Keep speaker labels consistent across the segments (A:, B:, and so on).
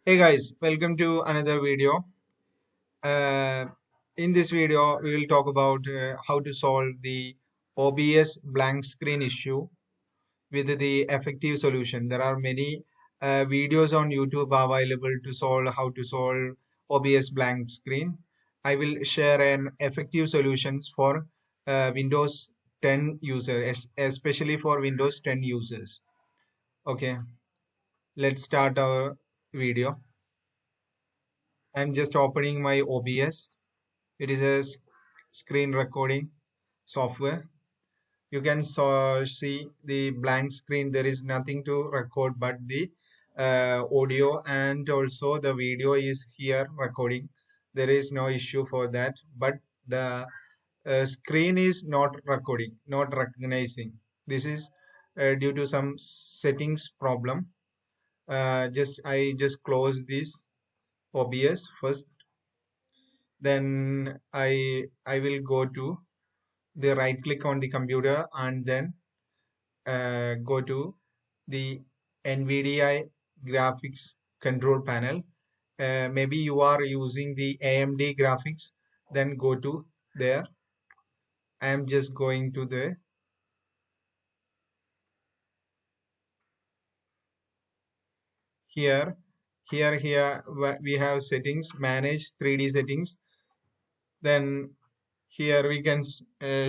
A: Hey guys, welcome to another video. Uh, in this video, we will talk about how to solve the OBS blank screen issue with the effective solution. There are many videos on YouTube available to solve how to solve OBS blank screen. I will share an effective solutions for Windows 10 users, especially for Windows 10 users. Okay, let's start our video. I'm just opening my OBS. It is a screen recording software. You can see the blank screen. There is nothing to record but the audio, and also the video is here recording. There is no issue for that, but the screen is not recording, not recognizing. This is due to some settings problem. I just close this OBS first. Then I will go to the right click on the computer and then go to the NVIDIA graphics control panel. Maybe you are using the AMD graphics, then go to there. I am just going to the here we have settings, manage 3D settings. Then here we can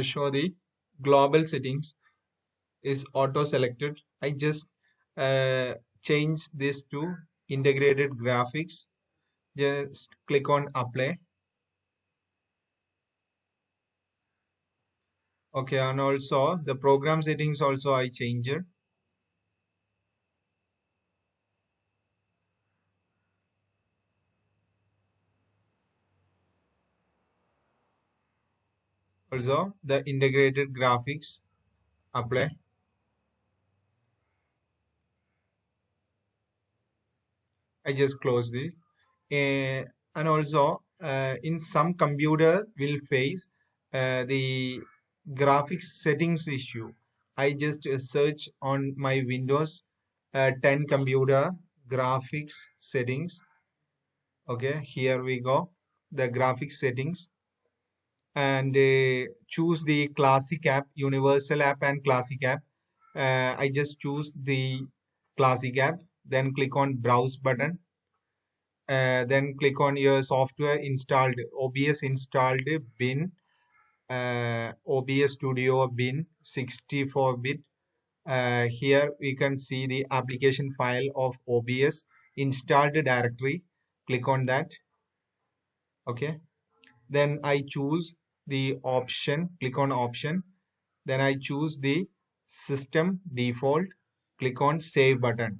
A: show the global settings is auto selected. I just uh, change this to integrated graphics. Just click on apply. Okay, and also the program settings also I changed. Also the integrated graphics apply. I just close this. And also in some computer will face the graphics settings issue. I just search on my Windows 10 computer graphics settings. Okay, here we go, the graphics settings, and choose the classic app, universal app and classic app. I just choose the classic app, then click on browse button. Then click on your software installed, OBS installed bin, OBS Studio bin 64-bit. Here we can see the application file of OBS installed directory. Click on that. Okay. Then I choose the option, click on option. Then I choose the system default. Click on save button.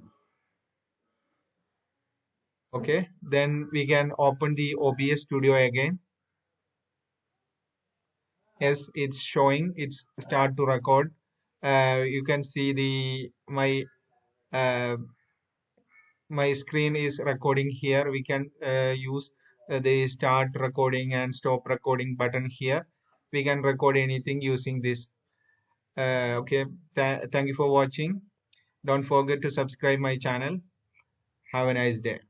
A: Okay. Then we can open the OBS Studio again. Yes, it's showing, it's start to record. You can see the uh, my screen is recording here. We can use the start recording and stop recording button here. We can record anything using this. Okay, thank you for watching. Don't forget to subscribe my channel. Have a nice day.